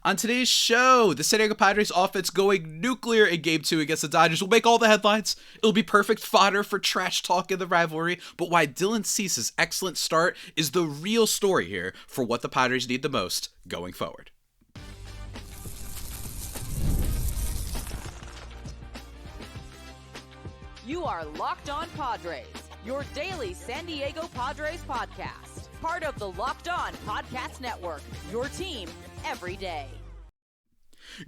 On today's show, the San Diego Padres offense going nuclear in Game 2 against the Dodgers will make all the headlines. It'll be perfect fodder for trash talk in the rivalry, but why Dylan Cease's excellent start is the real story here for what the Padres need the most going forward. You are Locked On Padres, your daily San Diego Padres podcast. Part of the Locked On Podcast Network, your team every day.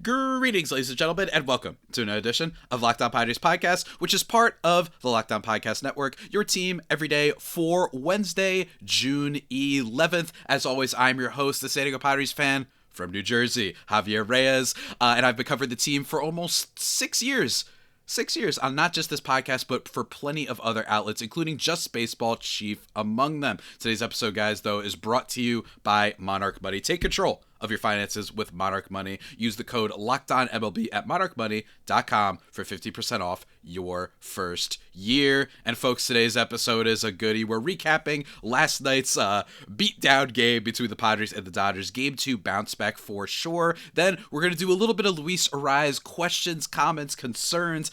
Greetings, ladies and gentlemen, and welcome to another edition of Locked On Padres podcast, which is part of the Locked On Podcast Network, your team every day for Wednesday, June 11th. As always, I'm your host, the San Diego Padres fan from New Jersey, Javier Reyes, and I've been covering the team for almost 6 years. 6 years on not just this podcast, but for plenty of other outlets, including Just Baseball, chief among them. Today's episode, guys, though, is brought to you by Monarch Money. Take control of your finances with Monarch Money. Use the code LOCKEDONMLB at monarchmoney.com for 50% off your first year. And folks, today's episode is a goodie. We're recapping last night's beatdown game between the Padres and the Dodgers. Game 2 bounce back for sure. Then we're going to do a little bit of Luis Arráez questions, comments, concerns.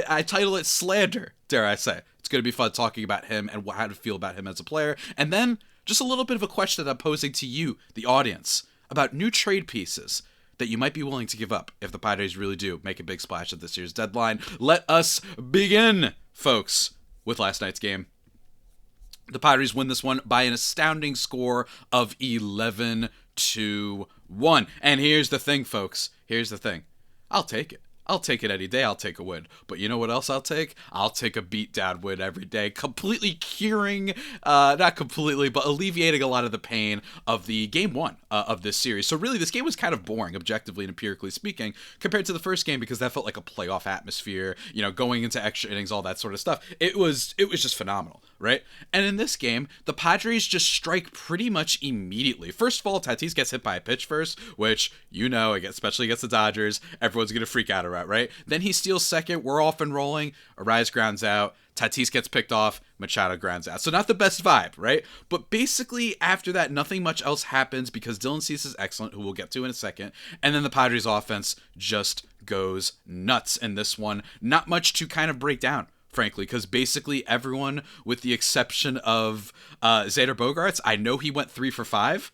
I title it Slander, dare I say. It's going to be fun talking about him and how to feel about him as a player. And then just a little bit of a question that I'm posing to you, the audience, about new trade pieces that you might be willing to give up if the Padres really do make a big splash at this year's deadline. Let us begin, folks, with last night's game. The Padres win this one by an astounding score of 11-1. And here's the thing, folks. Here's the thing. I'll take it. I'll take it any day. I'll take a win. But you know what else I'll take? I'll take a beatdown win every day, completely curing, not completely, but alleviating a lot of the pain of the game one of this series. So really, this game was kind of boring, objectively and empirically speaking, compared to the first game, because that felt like a playoff atmosphere, you know, going into extra innings, all that sort of stuff. It was just phenomenal, right? And in this game, the Padres just strike pretty much immediately. First of all, Tatis gets hit by a pitch first, which, you know, especially against the Dodgers, everyone's going to freak out about, right? Then he steals second. We're off and rolling. Arraez grounds out. Tatis gets picked off. Machado grounds out. So not the best vibe, right? But basically, after that, nothing much else happens because Dylan Cease is excellent, who we'll get to in a second. And then the Padres offense just goes nuts in this one. Not much to kind of break down, frankly, because basically everyone, with the exception of Xander Bogaerts, I know he went 3 for 5.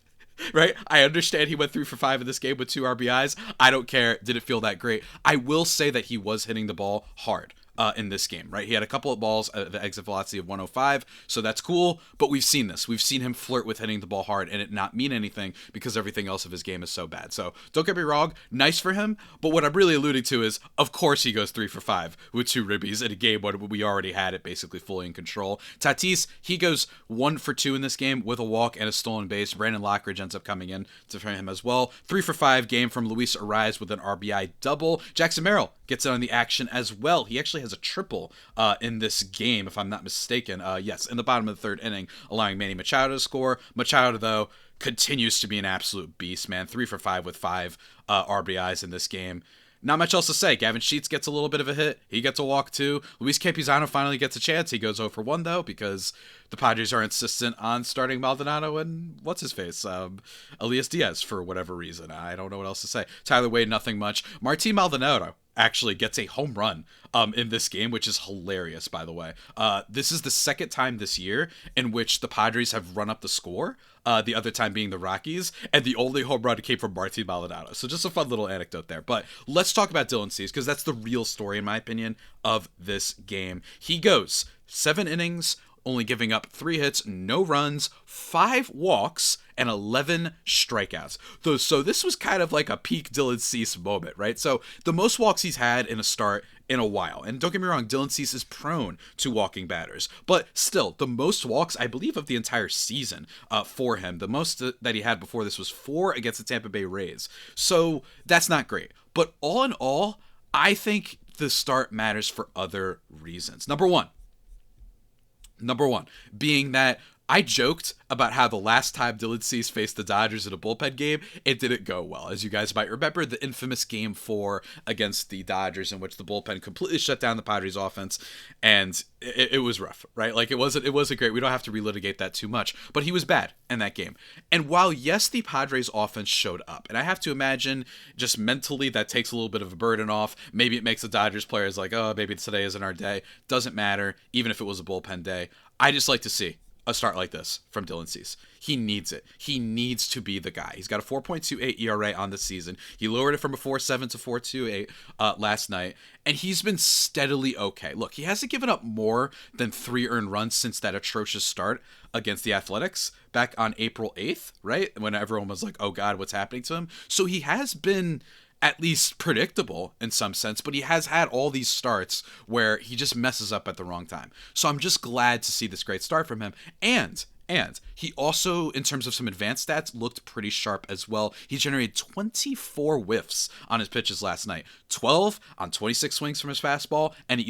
Right? I understand he went 3 for 5 in this game with 2 RBIs. I don't care. Did it feel that great? I will say that he was hitting the ball hard in this game, right? He had a couple of balls at the exit velocity of 105, so that's cool, but we've seen this. We've seen him flirt with hitting the ball hard and it not mean anything because everything else of his game is so bad. So don't get me wrong, nice for him, but what I'm really alluding to is, of course he goes 3 for 5 with 2 ribbies in a game when we already had it basically fully in control. Tatis, he goes 1 for 2 in this game with a walk and a stolen base. Brandon Lockridge ends up coming in to frame him as well. 3 for 5 game from Luis Arráez with an RBI double. Jackson Merrill gets in on the action as well. He actually has a triple in this game, if I'm not mistaken. Yes, in the bottom of the third inning, allowing Manny Machado to score. Machado, though, continues to be an absolute beast, man. 3 for 5 with 5 RBIs in this game. Not much else to say. Gavin Sheets gets a little bit of a hit. He gets a walk, too. Luis Campusano finally gets a chance. He goes 0 for 1, though, because the Padres are insistent on starting Maldonado and what's-his-face? Elias Diaz, for whatever reason. I don't know what else to say. Tyler Wade, nothing much. Martin Maldonado actually gets a home run in this game, which is hilarious, by the way. This is the second time this year in which the Padres have run up the score, the other time being the Rockies, and the only home run came from Martin Maldonado. So just a fun little anecdote there. But let's talk about Dylan Cease, because that's the real story, in my opinion, of this game. He goes 7 innings, only giving up 3 hits, no runs, 5 walks, and 11 strikeouts. So this was kind of like a peak Dylan Cease moment, right? So the most walks he's had in a start in a while. And don't get me wrong, Dylan Cease is prone to walking batters. But still, the most walks, I believe, of the entire season for him. The most that he had before this was 4 against the Tampa Bay Rays. So that's not great. But all in all, I think the start matters for other reasons. Number one being that I joked about how the last time Dylan Cease faced the Dodgers in a bullpen game, it didn't go well. As you guys might remember, the infamous Game 4 against the Dodgers, in which the bullpen completely shut down the Padres offense, and it was rough, right? Like, it wasn't great. We don't have to relitigate that too much, but he was bad in that game. And while, yes, the Padres offense showed up, and I have to imagine just mentally that takes a little bit of a burden off. Maybe it makes the Dodgers players like, oh, maybe today isn't our day. Doesn't matter, even if it was a bullpen day. I just like to see a start like this from Dylan Cease. He needs it. He needs to be the guy. He's got a 4.28 ERA on the season. He lowered it from a 4.7 to 4.28 last night, and he's been steadily okay. Look, he hasn't given up more than 3 earned runs since that atrocious start against the Athletics back on April 8th, right? When everyone was like, oh God, what's happening to him? So he has been at least predictable in some sense, but he has had all these starts where he just messes up at the wrong time. So I'm just glad to see this great start from him. And he also, in terms of some advanced stats, looked pretty sharp as well. He generated 24 whiffs on his pitches last night, 12 on 26 swings from his fastball, and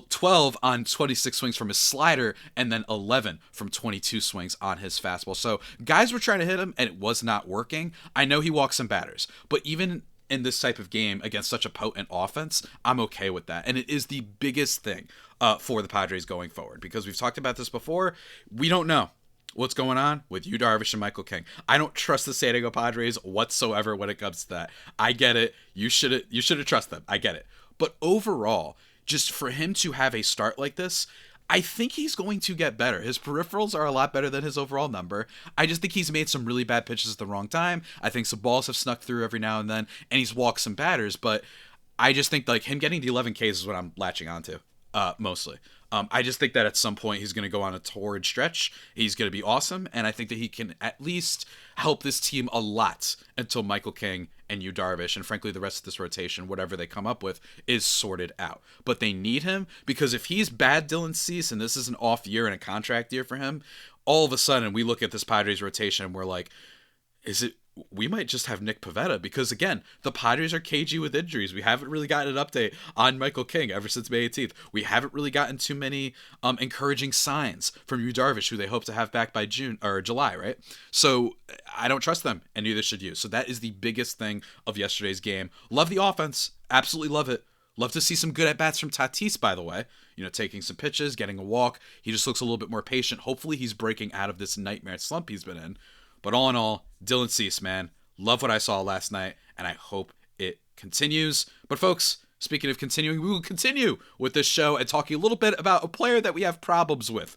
12 on 26 swings from his slider, and then 11 from 22 swings on his fastball. So guys were trying to hit him, and it was not working. I know he walks some batters, but even in this type of game against such a potent offense, I'm okay with that. And it is the biggest thing for the Padres going forward, because we've talked about this before. We don't know what's going on with Yu Darvish and Michael King. I don't trust the San Diego Padres whatsoever when it comes to that. I get it. You should trust them. I get it. But overall, just for him to have a start like this, I think he's going to get better. His peripherals are a lot better than his overall number. I just think he's made some really bad pitches at the wrong time. I think some balls have snuck through every now and then, and he's walked some batters. But I just think like him getting the 11 Ks is what I'm latching onto, mostly. I just think that at some point he's going to go on a torrid stretch. He's going to be awesome, and I think that he can at least help this team a lot until Michael King and Yu Darvish, and frankly the rest of this rotation, whatever they come up with, is sorted out. But they need him, because if he's bad Dylan Cease, and this is an off year and a contract year for him, all of a sudden we look at this Padres rotation and we're like, we might just have Nick Pivetta, because again, the Padres are cagey with injuries. We haven't really gotten an update on Michael King ever since May 18th. We haven't really gotten too many encouraging signs from Yu Darvish, who they hope to have back by June or July, right? So I don't trust them, and neither should you. So that is the biggest thing of yesterday's game. Love the offense. Absolutely love it. Love to see some good at-bats from Tatis, by the way. Taking some pitches, getting a walk. He just looks a little bit more patient. Hopefully he's breaking out of this nightmare slump he's been in. But all in all, Dylan Cease, man, love what I saw last night, and I hope it continues. But folks, speaking of continuing, we will continue with this show and talking a little bit about a player that we have problems with.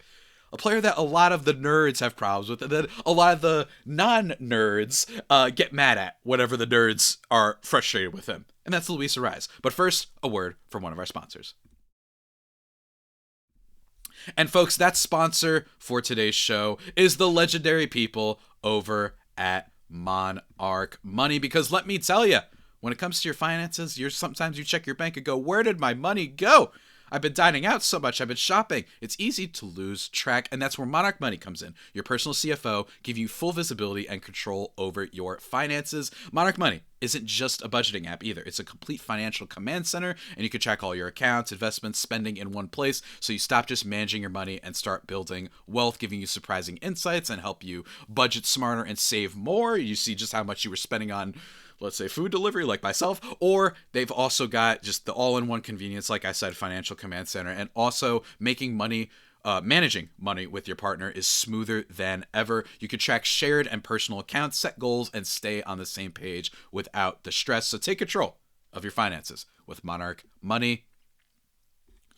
A player that a lot of the nerds have problems with, and then a lot of the non-nerds get mad at whenever the nerds are frustrated with him. And that's Luis Arráez. But first, a word from one of our sponsors. And folks, that sponsor for today's show is the legendary people over at Monarch Money. Because let me tell you, when it comes to your finances, sometimes you check your bank and go, where did my money go? I've been dining out so much. I've been shopping. It's easy to lose track, and that's where Monarch Money comes in. Your personal CFO, give you full visibility and control over your finances. Monarch Money isn't just a budgeting app either. It's a complete financial command center, and you can track all your accounts, investments, spending in one place, so you stop just managing your money and start building wealth, giving you surprising insights and help you budget smarter and save more. You see just how much you were spending on, let's say, food delivery like myself, or they've also got just the all-in-one convenience, like I said, financial command center, and also making money, managing money with your partner is smoother than ever. You can track shared and personal accounts, set goals, and stay on the same page without the stress. So take control of your finances with Monarch Money.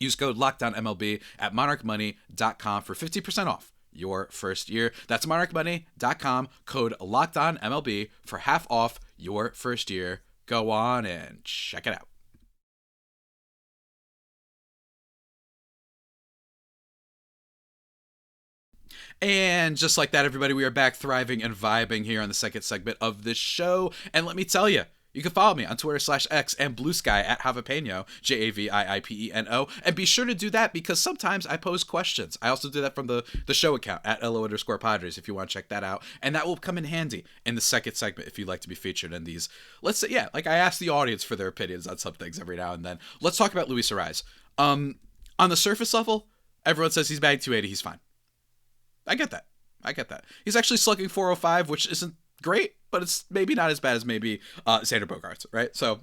Use code LOCKDOWNMLB at monarchmoney.com for 50% off your first year. That's monarchmoney.com, code LOCKEDONMLB for half off your first year. Go on and check it out. And just like that, everybody, we are back thriving and vibing here on the second segment of this show. And let me tell you, you can follow me on Twitter/X and Blue Sky at Javipeno, JAVIIPENO. And be sure to do that because sometimes I pose questions. I also do that from the show account at LO_Padres if you want to check that out. And that will come in handy in the second segment if you'd like to be featured in these. Let's say, yeah, like I ask the audience for their opinions on some things every now and then. Let's talk about Luis Arráez. On the surface level, everyone says he's batting 280, he's fine. I get that. He's actually slugging 405, which isn't great, but it's maybe not as bad as maybe Xander Bogaerts, right? So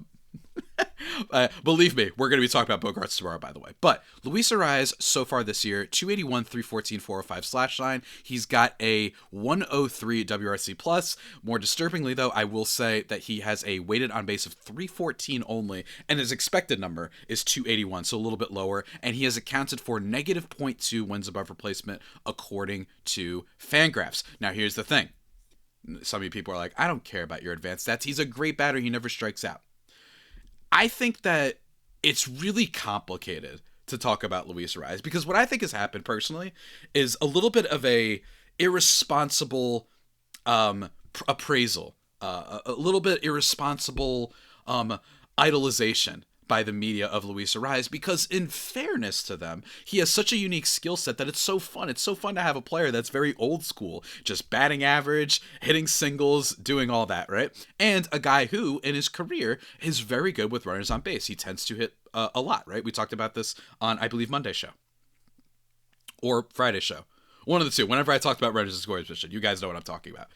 believe me, we're going to be talking about Bogaerts tomorrow, by the way. But Luis Arraez so far this year, 281, 314, 405 slash line. He's got a 103 WRC plus. More disturbingly, though, I will say that he has a weighted on base of 314 only, and his expected number is 281, so a little bit lower. And he has accounted for negative 0.2 wins above replacement, according to Fangraphs. Now, here's the thing. Some of you people are like, I don't care about your advanced stats. He's a great batter. He never strikes out. I think that it's really complicated to talk about Luis Arraez because what I think has happened personally is a little bit of a irresponsible appraisal, a little bit irresponsible idolization by the media of Luis Arraez, because in fairness to them, he has such a unique skill set that it's so fun. It's so fun to have a player that's very old school, just batting average, hitting singles, doing all that, right? And a guy who, in his career, is very good with runners on base. He tends to hit a lot, right? We talked about this on, I believe, Monday's show. Or Friday's show. One of the two. Whenever I talked about runners in scoring position, you guys know what I'm talking about.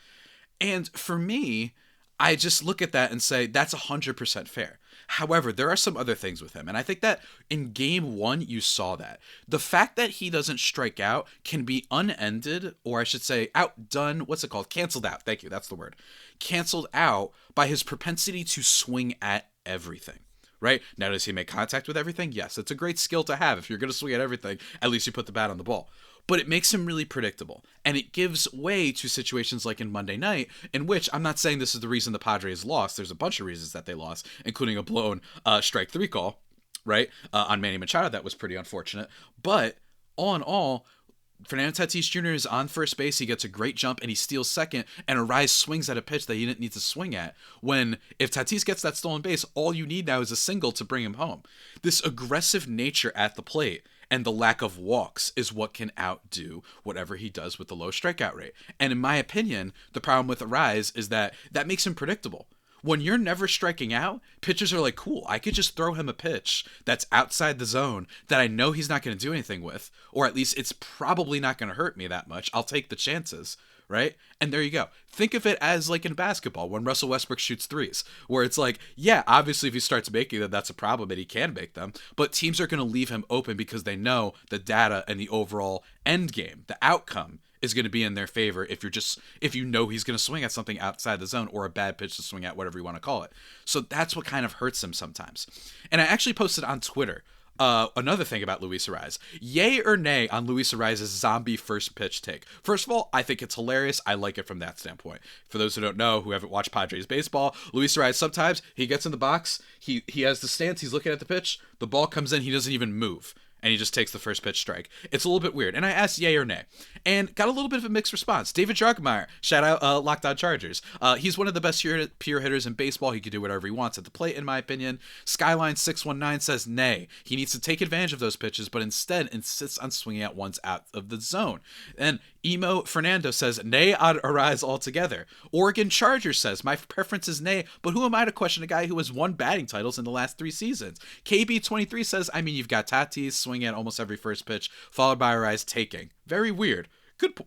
And for me, I just look at that and say, that's 100% fair. However, there are some other things with him. And I think that in game one, you saw that. The fact that he doesn't strike out can be unended, or I should say outdone. What's it called? Canceled out. Thank you. That's the word. Canceled out by his propensity to swing at everything. Right? Now, does he make contact with everything? Yes. It's a great skill to have. If you're going to swing at everything, at least you put the bat on the ball. But it makes him really predictable. And it gives way to situations like in Monday night, in which I'm not saying this is the reason the Padres lost. There's a bunch of reasons that they lost, including a blown strike three call, right? On Manny Machado. That was pretty unfortunate. But all in all, Fernando Tatis Jr. is on first base. He gets a great jump and he steals second, and Arraez swings at a pitch that he didn't need to swing at. When if Tatis gets that stolen base, all you need now is a single to bring him home. This aggressive nature at the plate and the lack of walks is what can outdo whatever he does with the low strikeout rate. And in my opinion, the problem with Arraez is that makes him predictable. When you're never striking out, pitchers are like, cool, I could just throw him a pitch that's outside the zone that I know he's not going to do anything with, or at least it's probably not going to hurt me that much. I'll take the chances, right? And there you go. Think of it as like in basketball when Russell Westbrook shoots threes, where it's like, yeah, obviously if he starts making them, that's a problem, and he can make them, but teams are going to leave him open because they know the data and the overall end game, the outcome, is going to be in their favor if you know he's going to swing at something outside the zone or a bad pitch to swing at, whatever you want to call it. So that's what kind of hurts him sometimes. And I actually posted on Twitter another thing about Luis Arraez. Yay or nay on Luis Arraez's zombie first pitch take? First of all, I think it's hilarious. I like it from that standpoint. For those who don't know, who haven't watched Padres baseball, Luis Arraez, sometimes he gets in the box, he has the stance, he's looking at the pitch, the ball comes in, he doesn't even move, and he just takes the first pitch strike. It's a little bit weird. And I asked yay or nay, and got a little bit of a mixed response. David Jarkmeyer, shout out Locked On Chargers. He's one of the best pure hitters in baseball. He can do whatever he wants at the plate, in my opinion. Skyline619 says nay. He needs to take advantage of those pitches, but instead insists on swinging at ones out of the zone. And Emo Fernando says nay on Arraez altogether. Oregon Chargers says, my preference is nay, but who am I to question a guy who has won batting titles in the last 3 seasons? KB23 says, I mean, you've got Tatis swinging at almost every first pitch, followed by Arraez taking. Very weird.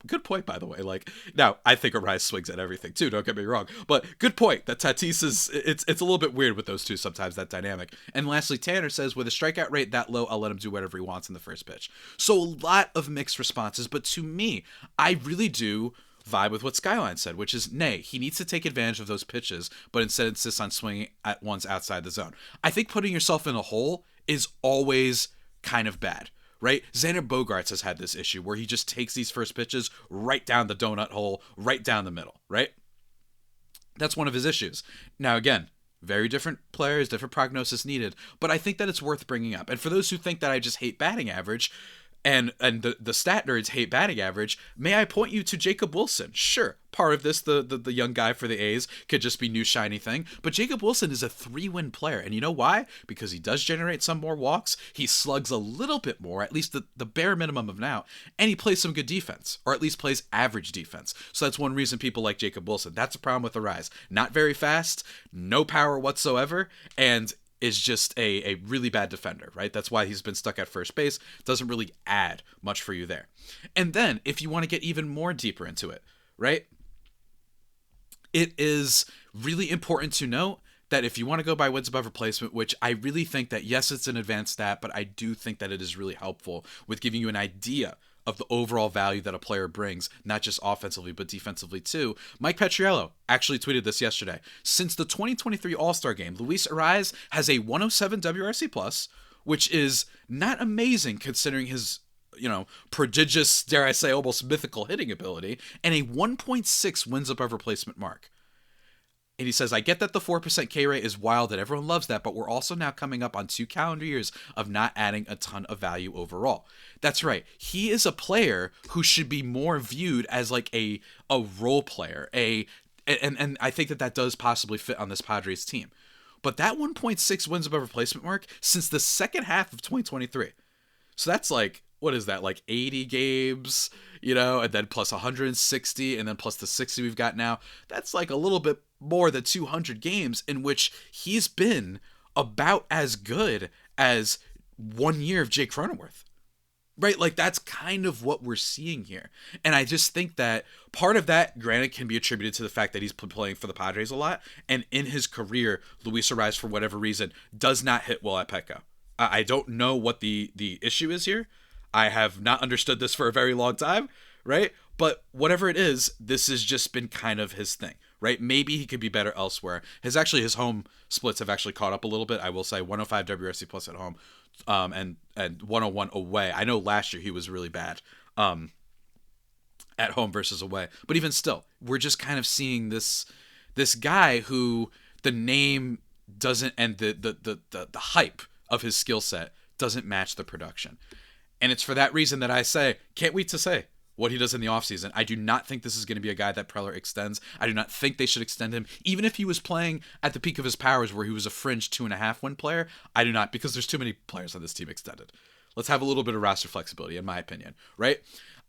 Good point, by the way. Like, now, I think Arraez swings at everything, too, don't get me wrong. But good point that Tatis is, it's a little bit weird with those two sometimes, that dynamic. And lastly, Tanner says, with a strikeout rate that low, I'll let him do whatever he wants in the first pitch. So a lot of mixed responses, but to me, I really do vibe with what Skyline said, which is, nay, he needs to take advantage of those pitches, but instead insists on swinging at ones outside the zone. I think putting yourself in a hole is always kind of bad. Right? Xander Bogaerts has had this issue where he just takes these first pitches right down the donut hole, right down the middle, right? That's one of his issues. Now, again, very different players, different prognosis needed, but I think that it's worth bringing up. And for those who think that I just hate batting average, and the stat nerds hate batting average, may I point you to Jacob Wilson? Sure, part of this, the young guy for the A's could just be new shiny thing, but Jacob Wilson is a 3-win player, and you know why? Because he does generate some more walks, he slugs a little bit more, at least the bare minimum of now, and he plays some good defense, or at least plays average defense. So that's one reason people like Jacob Wilson. That's a problem with Arraez. Not very fast, no power whatsoever, and is just a really bad defender, right? That's why he's been stuck at first base. Doesn't really add much for you there. And then if you want to get even more deeper into it, right? It is really important to note that if you want to go by wins above replacement, which I really think that, yes, it's an advanced stat, but I do think that it is really helpful with giving you an idea of the overall value that a player brings, not just offensively, but defensively too. Mike Petriello actually tweeted this yesterday. Since the 2023 All-Star Game, Luis Arráez has a 107 WRC+, which is not amazing considering his, prodigious, dare I say, almost mythical hitting ability, and a 1.6 wins above replacement mark. And he says, I get that the 4% K rate is wild and everyone loves that, but we're also now coming up on 2 calendar years of not adding a ton of value overall. That's right. He is a player who should be more viewed as like a role player, and I think that does possibly fit on this Padres team. But that 1.6 wins above replacement mark since the second half of 2023. So that's like, what is that, like 80 games, and then plus 160, and then plus the 60 we've got now. That's like a little bit more than 200 games in which he's been about as good as 1 year of Jake Cronenworth. Right? Like, that's kind of what we're seeing here. And I just think that part of that, granted, can be attributed to the fact that he's playing for the Padres a lot. And in his career, Luis Arráez, for whatever reason, does not hit well at Petco. I don't know what the issue is here. I have not understood this for a very long time, right? But whatever it is, this has just been kind of his thing, right? Maybe he could be better elsewhere. His home splits have actually caught up a little bit. I will say 105 WRC plus at home, and 101 away. I know last year he was really bad at home versus away. But even still, we're just kind of seeing this guy who the name doesn't, and the hype of his skill set doesn't match the production. And it's for that reason that I say, can't wait to say what he does in the offseason. I do not think this is going to be a guy that Preller extends. I do not think they should extend him. Even if he was playing at the peak of his powers where he was a fringe 2.5 win player, I do not, because there's too many players on this team extended. Let's have a little bit of roster flexibility, in my opinion, right?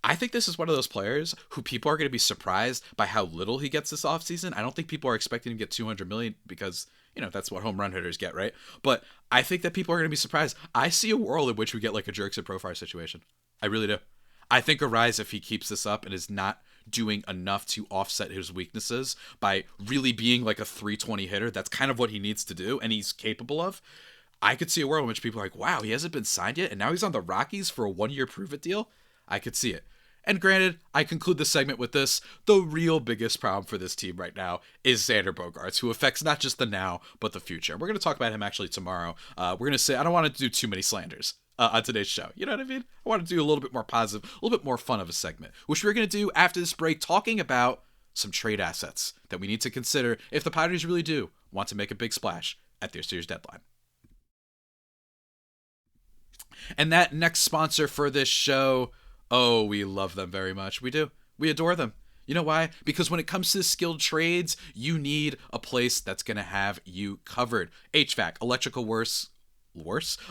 I think this is one of those players who people are going to be surprised by how little he gets this offseason. I don't think people are expecting him to get $200 million because, that's what home run hitters get, right? But I think that people are going to be surprised. I see a world in which we get like a Jerks and Profar situation. I really do. I think Arráez, if he keeps this up and is not doing enough to offset his weaknesses by really being like a 320 hitter, that's kind of what he needs to do and he's capable of. I could see a world in which people are like, wow, he hasn't been signed yet and now he's on the Rockies for a 1-year prove-it deal. I could see it. And granted, I conclude this segment with this. The real biggest problem for this team right now is Xander Bogaerts, who affects not just the now, but the future. We're going to talk about him actually tomorrow. We're going to say, I don't want to do too many slanders on today's show. You know what I mean? I want to do a little bit more positive, a little bit more fun of a segment, which we're going to do after this break, talking about some trade assets that we need to consider if the Padres really do want to make a big splash at their series deadline. And that next sponsor for this show, oh, we love them very much. We do. We adore them. You know why? Because when it comes to skilled trades, you need a place that's going to have you covered. HVAC, electrical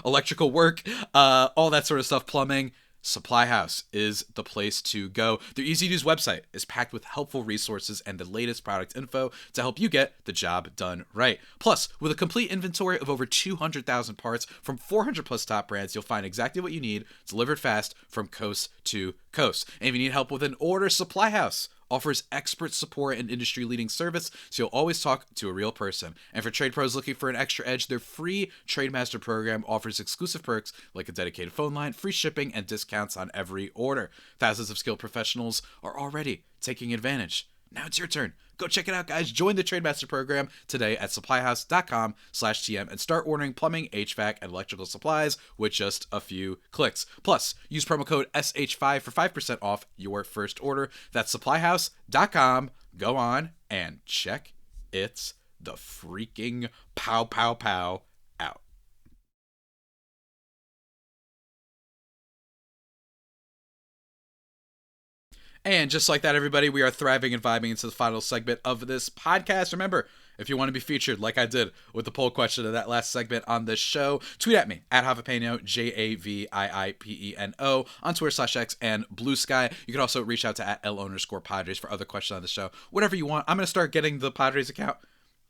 electrical work, all that sort of stuff, plumbing. Supply House is the place to go. Their easy-to-use website is packed with helpful resources and the latest product info to help you get the job done right. Plus, with a complete inventory of over 200,000 parts from 400 plus top brands, you'll find exactly what you need delivered fast from coast to coast. And if you need help with an order, Supply House offers expert support and industry-leading service, so you'll always talk to a real person. And for trade pros looking for an extra edge, their free TradeMaster program offers exclusive perks like a dedicated phone line, free shipping, and discounts on every order. Thousands of skilled professionals are already taking advantage. Now it's your turn. Go check it out, guys. Join the TradeMaster program today at supplyhouse.com/TM and start ordering plumbing, HVAC, and electrical supplies with just a few clicks. Plus, use promo code SH5 for 5% off your first order. That's supplyhouse.com. Go on and check it the freaking pow out. And just like that, everybody, we are thriving and vibing into the final segment of this podcast. Remember, if you want to be featured like I did with the poll question of that last segment on this show, tweet at me at Javipeno, JAVIIPENO, on Twitter/X and Blue Sky. You can also reach out to @L_Padres for other questions on the show. Whatever you want. I'm going to start getting the Padres account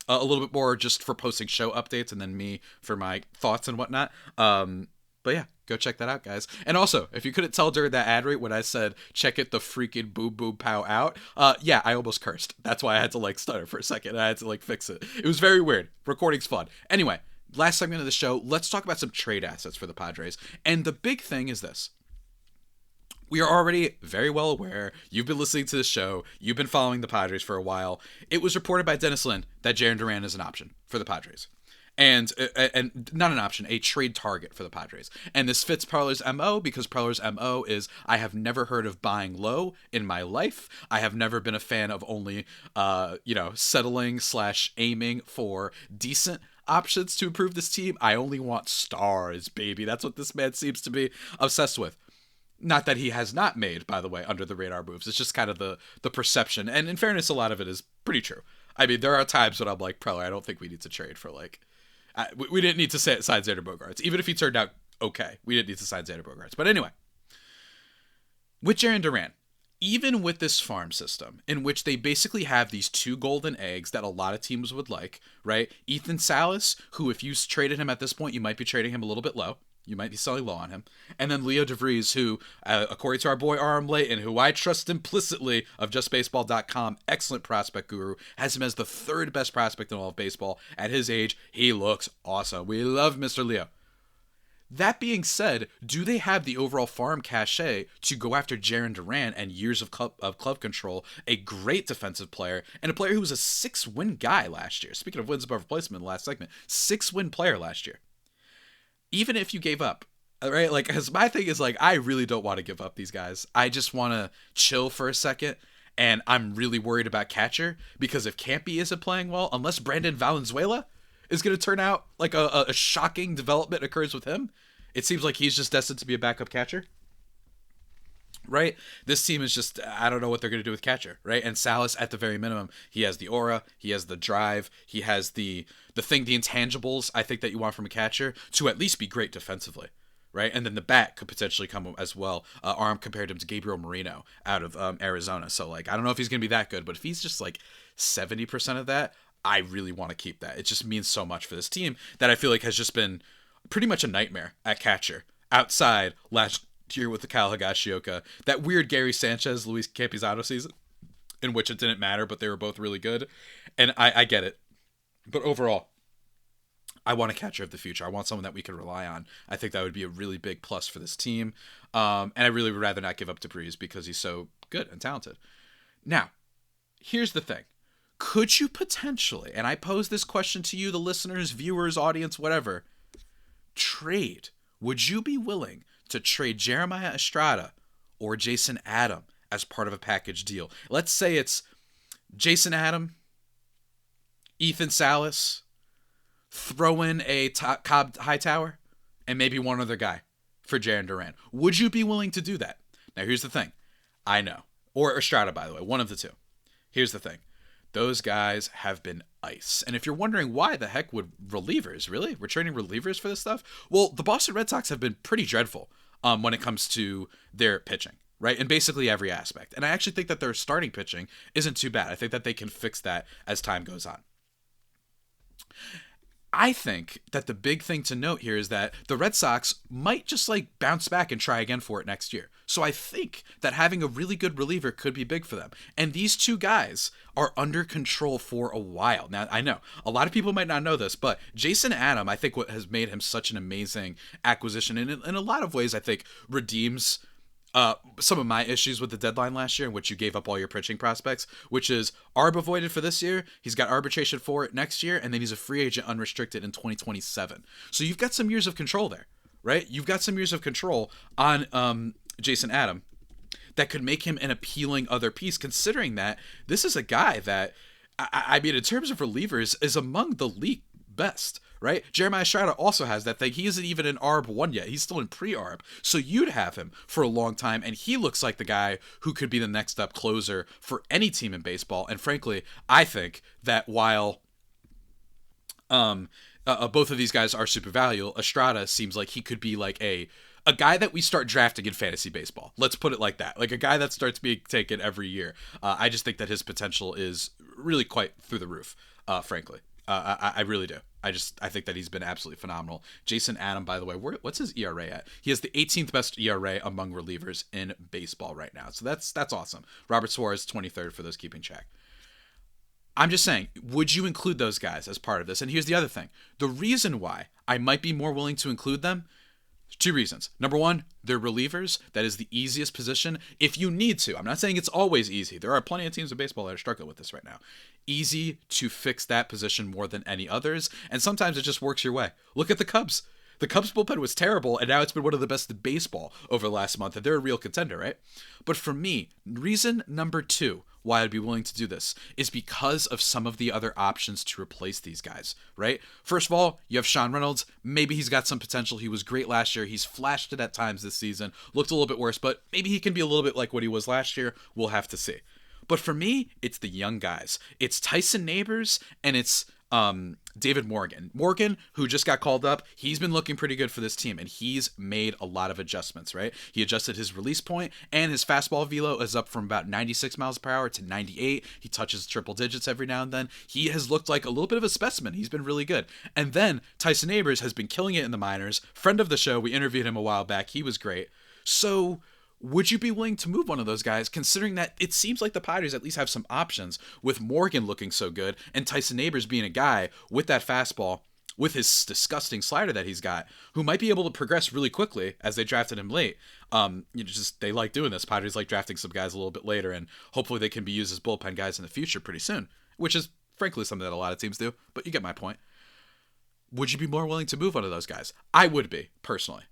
a little bit more just for posting show updates, and then me for my thoughts and whatnot. But yeah, go check that out, guys. And also, if you couldn't tell during that ad read when I said, check it the freaking boom boom pow out, yeah, I almost cursed. That's why I had to like stutter for a second. I had to like fix it. It was very weird. Recording's fun. Anyway, last segment of the show, let's talk about some trade assets for the Padres. And the big thing is this. We are already very well aware. You've been listening to this show. You've been following the Padres for a while. It was reported by Dennis Lin that Jaren Duran is an option for the Padres. And not an option, a trade target for the Padres. And this fits Parler's MO because Parler's MO is, I have never heard of buying low in my life. I have never been a fan of only, settling / aiming for decent options to improve this team. I only want stars, baby. That's what this man seems to be obsessed with. Not that he has not made, by the way, under the radar moves. It's just kind of the perception. And in fairness, a lot of it is pretty true. I mean, there are times when I'm like, Preller, I don't think we need to trade for like... we didn't need to sign Xander Bogaerts. Even if he turned out okay, we didn't need to sign Xander Bogaerts. But anyway, with Jaren Duran, even with this farm system in which they basically have these two golden eggs that a lot of teams would like, right? Ethan Salas, who if you traded him at this point, you might be trading him a little bit low. You might be selling low on him. And then Leo DeVries, who, according to our boy Aram Layton, who I trust implicitly of JustBaseball.com, excellent prospect guru, has him as the third best prospect in all of baseball. At his age, he looks awesome. We love Mr. Leo. That being said, do they have the overall farm cachet to go after Jaren Duran and years of club control, a great defensive player, and a player who was a 6-win guy last year? Speaking of wins above replacement in the last segment, 6-win player last year. Even if you gave up, right? Like, because my thing is, like, I really don't want to give up these guys. I just want to chill for a second, and I'm really worried about catcher, because if Campy isn't playing well, unless Brandon Valenzuela is going to turn out like a shocking development occurs with him, it seems like he's just destined to be a backup catcher, right? This team is just, I don't know what they're going to do with catcher, right? And Salas, at the very minimum, he has the aura, he has the drive, he has the intangibles I think that you want from a catcher to at least be great defensively, right? And then the bat could potentially come as well. Arm compared him to Gabriel Moreno out of Arizona. So, like, I don't know if he's going to be that good, but if he's just like 70% of that, I really want to keep that. It just means so much for this team that I feel like has just been pretty much a nightmare at catcher outside last year with the Kyle Higashioka, that weird Gary Sanchez, Luis Campizano season in which it didn't matter, but they were both really good. And I get it. But overall, I want a catcher of the future. I want someone that we can rely on. I think that would be a really big plus for this team. And I really would rather not give up to Breeze because he's so good and talented. Now, here's the thing. Could you potentially, and I pose this question to you, the listeners, viewers, audience, whatever, trade? Would you be willing to trade Jeremiah Estrada or Jason Adam as part of a package deal? Let's say it's Jason Adam, Ethan Salas, throw in a Cobb Hightower, and maybe one other guy for Jaren Duran. Would you be willing to do that? Now, here's the thing. I know. Or Estrada, by the way. One of the two. Here's the thing. Those guys have been ice. And if you're wondering why the heck would relievers, really? We're trading relievers for this stuff? Well, the Boston Red Sox have been pretty dreadful when it comes to their pitching, right? In basically every aspect. And I actually think that their starting pitching isn't too bad. I think that they can fix that as time goes on. I think that the big thing to note here is that the Red Sox might just like bounce back and try again for it next year. So I think that having a really good reliever could be big for them. And these two guys are under control for a while. Now, I know a lot of people might not know this, but Jason Adam, I think what has made him such an amazing acquisition, and in a lot of ways, I think redeems some of my issues with the deadline last year in which you gave up all your pitching prospects, which is arb avoided for this year. He's got arbitration for it next year, and then he's a free agent unrestricted in 2027. So you've got some years of control there, right? You've got some years of control on Jason Adam that could make him an appealing other piece, considering that this is a guy that, I mean, in terms of relievers, is among the league best, right? Jeremiah Estrada also has that thing. He isn't even in ARB 1 yet. He's still in pre-ARB. So you'd have him for a long time, and he looks like the guy who could be the next up closer for any team in baseball. And frankly, I think that while both of these guys are super valuable, Estrada seems like he could be like a guy that we start drafting in fantasy baseball. Let's put it like that. Like a guy that starts being taken every year. I just think that his potential is really quite through the roof, frankly. I really do. I think that he's been absolutely phenomenal. Jason Adam, by the way, what's his ERA at? He has the 18th best ERA among relievers in baseball right now. So that's awesome. Robert Suarez, 23rd for those keeping track. I'm just saying, would you include those guys as part of this? And here's the other thing. The reason why I might be more willing to include them, two reasons. Number one, they're relievers. That is the easiest position if you need to. I'm not saying it's always easy. There are plenty of teams in baseball that are struggling with this right now. Easy to fix that position more than any others. And sometimes it just works your way. Look at the Cubs. The Cubs bullpen was terrible, and now it's been one of the best in baseball over the last month, and they're a real contender, right? But for me, reason number two why I'd be willing to do this is because of some of the other options to replace these guys, right? First of all, you have Sean Reynolds. Maybe he's got some potential. He was great last year. He's flashed it at times this season. Looked a little bit worse, but maybe he can be a little bit like what he was last year. We'll have to see. But for me, it's the young guys. It's Tyson Neighbors, and it's David Morgan. Morgan, who just got called up, he's been looking pretty good for this team, and he's made a lot of adjustments, right? He adjusted his release point, and his fastball velo is up from about 96 miles per hour to 98. He touches triple digits every now and then. He has looked like a little bit of a specimen. He's been really good. And then Tyson Neighbors has been killing it in the minors. Friend of the show, we interviewed him a while back. He was great. So would you be willing to move one of those guys, considering that it seems like the Padres at least have some options with Morgan looking so good and Tyson Neighbors being a guy with that fastball, with his disgusting slider that he's got, who might be able to progress really quickly as they drafted him late. They like doing this. Padres like drafting some guys a little bit later, and hopefully they can be used as bullpen guys in the future pretty soon, which is frankly something that a lot of teams do, but you get my point. Would you be more willing to move one of those guys? I would be, personally.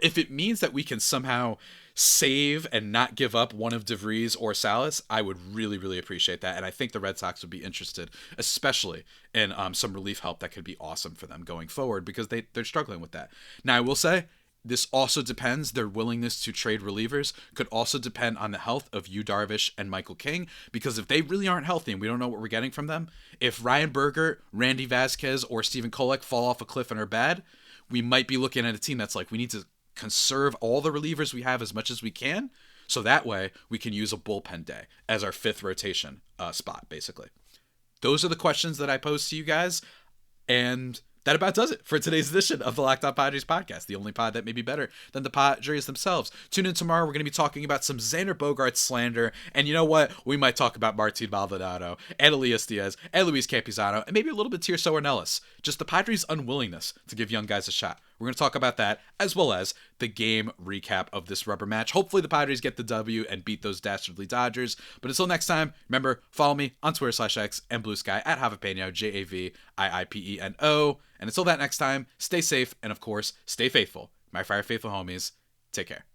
If it means that we can somehow save and not give up one of DeVries or Salas, I would really, really appreciate that. And I think the Red Sox would be interested, especially in some relief help that could be awesome for them going forward, because they're struggling with that. Now, I will say, this also depends, their willingness to trade relievers could also depend on the health of Yu Darvish and Michael King, because if they really aren't healthy and we don't know what we're getting from them, if Ryan Berger, Randy Vasquez, or Stephen Kolek fall off a cliff and are bad, we might be looking at a team that's like, we need to conserve all the relievers we have as much as we can, so that way we can use a bullpen day as our fifth rotation spot, basically. Those are the questions that I posed to you guys, and that about does it for today's edition of the Locked On Padres podcast, the only pod that may be better than the Padres themselves. Tune in tomorrow. We're going to be talking about some Xander Bogaerts slander, and you know what? We might talk about Martin Maldonado and Elias Diaz and Luis Campusano, and maybe a little bit Tirso Ornelas. Just the Padres' unwillingness to give young guys a shot. We're going to talk about that, as well as the game recap of this rubber match. Hopefully the Padres get the W and beat those dastardly Dodgers. But until next time, remember, follow me on Twitter/X and Blue Sky at Javipeno, JAVIIPENO. And until that next time, stay safe and, of course, stay faithful. My Fire Faithful homies, take care.